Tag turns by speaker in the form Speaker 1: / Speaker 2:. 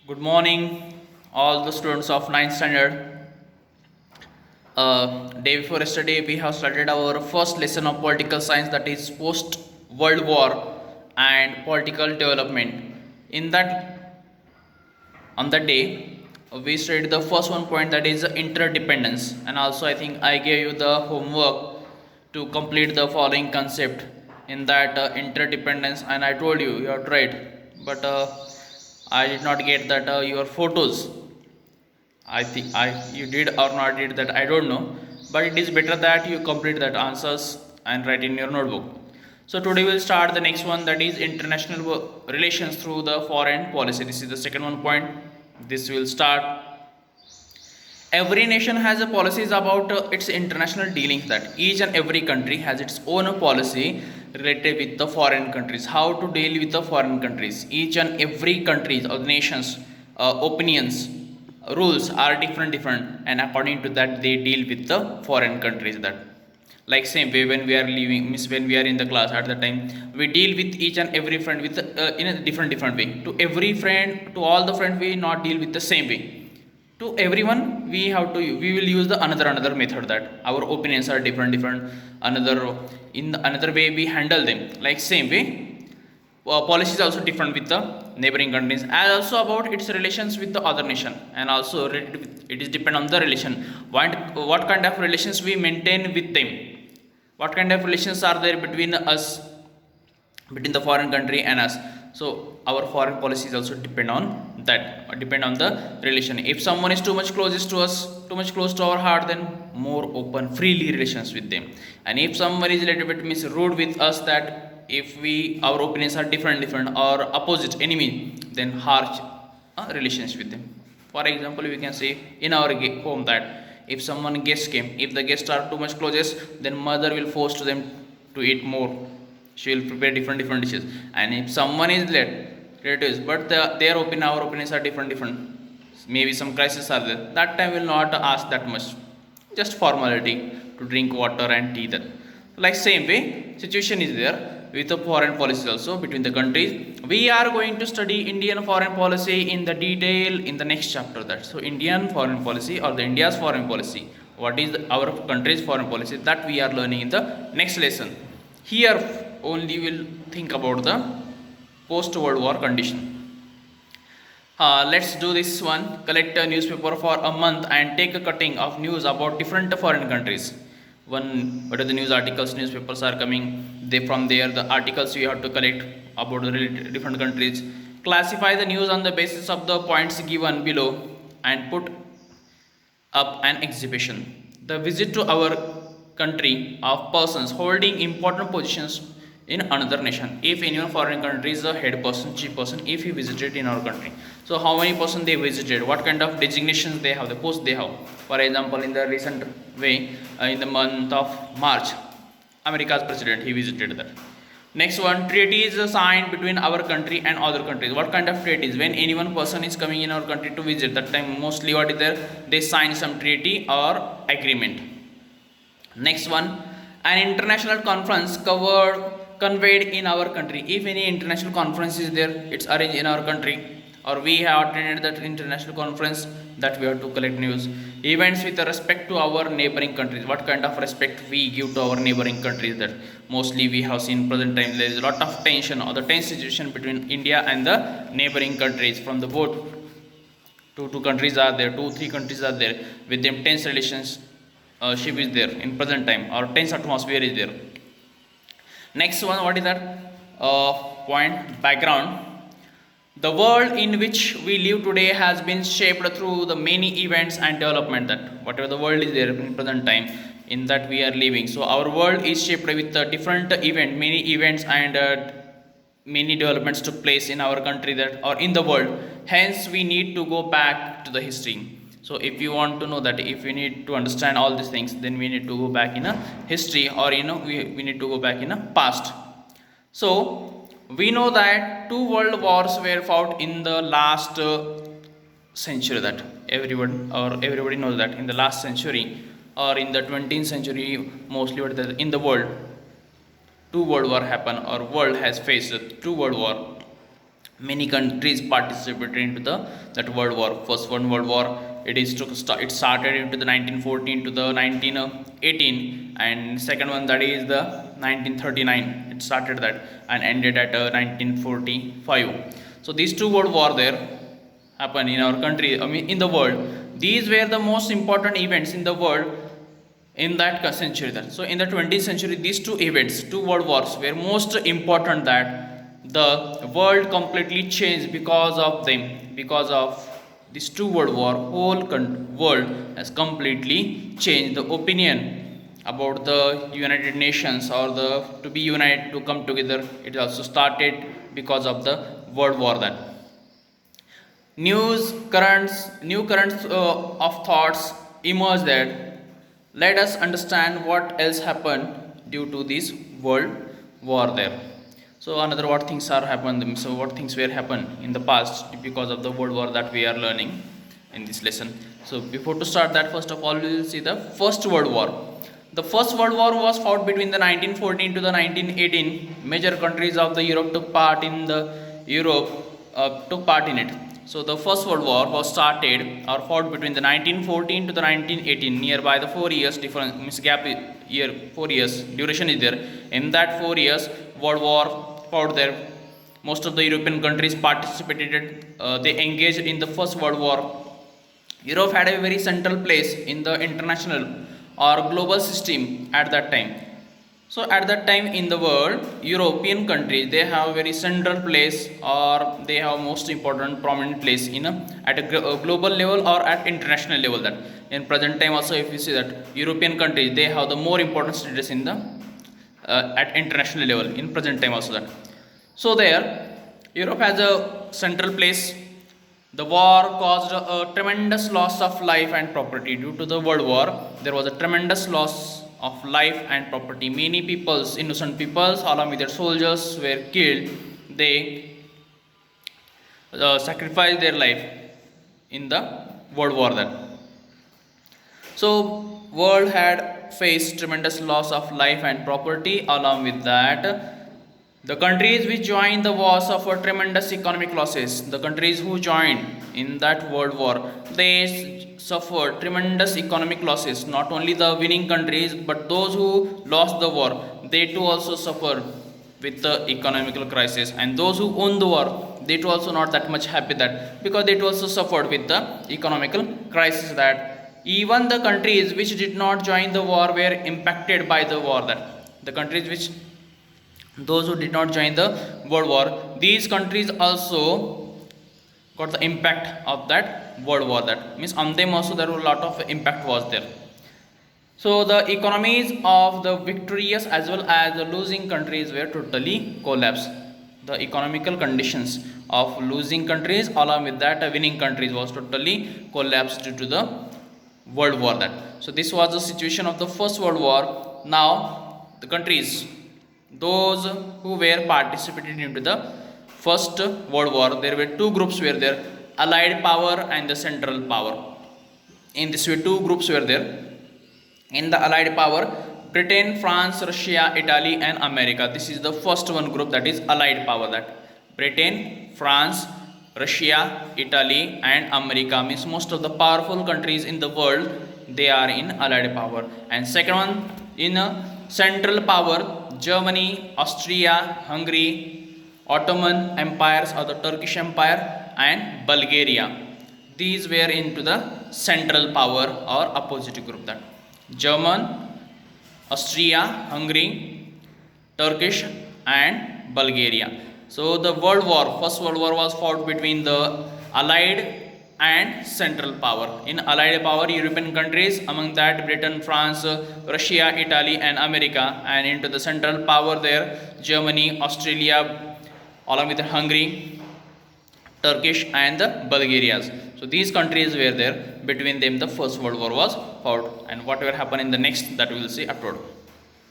Speaker 1: Good morning, all the students of ninth standard. Day before yesterday, we have started our first lesson of political science, that is post World War and political development. In that, on that day, we studied the first one point, that is interdependence, and also I think I gave you the homework to complete the following concept in that interdependence, and I told you you have tried, but I did not get that your photos. I think I you did or not did that, I don't know, but it is better that you complete that answers and write in your notebook. So today we'll start the next one, that is international relations through the foreign policy. This is the second one point. This will start. Every nation has a policies about its international dealings, that each and every country has its own policy related with the foreign countries, how to deal with the foreign countries. Each and every countries or nations opinions, rules are different, and according to that they deal with the foreign countries. That like same way when we are leaving, means when we are in the class, at the time we deal with each and every friend with in a different way. To every friend, to all the friends, we not deal with the same way. To everyone we will use the another method, that our opinions are different, another in another way we handle them. Like same way, policy is also different with the neighboring countries, and also about its relations with the other nation, and also it is depend on the relation, what kind of relations we maintain with them, what kind of relations are there between us, between the foreign country and us. So our foreign policies also depend on that, depend on the relation. If someone is too much closest to us, too much close to our heart, then more open freely relations with them. And if someone is a little bit means rude with us, that if we our opinions are different or opposite enemy, then harsh relations with them. For example, we can say in our home that if someone guest came, if the guests are too much closest, then mother will force to them to eat more. She will prepare different dishes. And if someone is late, relatives, but their opinion, our opinions are different, maybe some crisis are there, that time will not ask that much, just formality to drink water and tea. That like same way situation is there with the foreign policies also between the countries. We are going to study Indian foreign policy in the detail in the next chapter. That so Indian foreign policy or the India's foreign policy, what is our country's foreign policy, that we are learning in the next lesson. Here only will think about the post World War condition. Let's do this one. Collect a newspaper for a month and take a cutting of news about different foreign countries. One, what are the news articles, newspapers are coming, they from there the articles you have to collect about the different countries. Classify the news on the basis of the points given below and put up an exhibition. The visit to our country of persons holding important positions in another nation. If any foreign country is a head person, chief person, if he visited in our country, so how many person they visited, what kind of designations they have, the post they have. For example, in the recent way, in the month of March, America's president, he visited that. Next one, treaties signed between our country and other countries. What kind of treaties? When any one person is coming in our country to visit, that time mostly what is there, they sign some treaty or agreement. Next one, an international conference conveyed in our country. If any international conference is there, it's arranged in our country, or we have attended that international conference, that we have to collect news. Events with respect to our neighboring countries. What kind of respect we give to our neighboring countries? That mostly we have seen present time there is a lot of tension or the tense situation between India and the neighboring countries. From the both two countries are there, 2-3 countries are there, with them tense relations ship is there in present time, or tense atmosphere is there. Next one, what is that point? Background. The world in which we live today has been shaped through the many events and development. That whatever the world is there in present time, in that we are living, so our world is shaped with different many events and many developments took place in our country, that or in the world. Hence we need to go back to the history. So if you want to know that, if we need to understand all these things, then we need to go back in a history, or we need to go back in a past. So we know that 2 world wars were fought in the last century. That everybody knows that in the last century, or in the 20th century, mostly in the world, 2 world war happened, or world has faced 2 world war. many countries participated into the that world war. First one world war, it started into the 1914 to the 1918, and second one, that is the 1939, it started that and ended at 1945. So these two world war there happen in our country, I mean in the world. These were the most important events in the world in that century there. So in the 20th century, these two events, two world wars, were most important, that the world completely changed because of them. Because of these two world war, whole world has completely changed. The opinion about the United Nations, or the to be united, to come together, it also started because of the world war. That new currents of thoughts emerge that let us understand what else happened due to this world war there. So another what things are happened, so what things were happened in the past because of the world war that we are learning in this lesson. So before to start that, first of all we will see the first world war. The first world war was fought between the 1914 to the 1918. Major countries of the Europe took part in it. So the first world war was started or fought between the 1914 to the 1918, nearby the 4 years difference, means gap year, 4 years duration is there. In that 4 years world war fought there, most of the European countries participated, they engaged in the first world war. Europe had a very central place in the international or global system at that time. So at that time in the world, European countries, they have a very central place, or they have most important prominent place in at a global level or at international level. That in present time also, if you see that European countries, they have the more important status in the at international level in present time also. That so there Europe has a central place. The war caused a tremendous loss of life and property. Due to the world war, there was a tremendous loss of life and property. Many peoples, innocent peoples, along with their soldiers, were killed. They sacrificed their life in the world war. That so world had faced tremendous loss of life and property. Along with that, the countries which joined the war suffered tremendous economic losses. The countries who joined in that world war, they suffered tremendous economic losses. Not only the winning countries, but those who lost the war, they too also suffered with the economical crisis. And those who won the war, they too also not that much happy, that because they too also suffered with the economical crisis. That even the countries which did not join the war were impacted by the war. That the countries which, those who did not join the world war, these countries also got the impact of that world war. That means on them also there were a lot of impact was there. So the economies of the victorious as well as the losing countries were totally collapsed. The economical conditions of losing countries along with that winning countries was totally collapsed due to the world war. That so this was the situation of the first world war. Now the countries, those who were participating into the first world war, there were two groups were there, allied power and the central power. In this way two groups were there. In the allied power, Britain, France, Russia, Italy and America. This is the first one group, that is allied power. That Britain, France, Russia, Italy and America, means most of the powerful countries in the world, they are in allied power. And second one, in central power, Germany, Austria, Hungary, Ottoman empires or the Turkish Empire and Bulgaria. These were into the central power or opposite group. That German, Austria, Hungary, Turkish and Bulgaria. So the world war, first world war was fought between the allied and central power. In allied power, European countries, among that Britain, France, Russia, Italy and America. And into the central power there, Germany, Australia, along with Hungary, Turkish and the Bulgarians. So these countries were there. Between them the first world war was fought. And whatever happened in the next, that we will see afterward.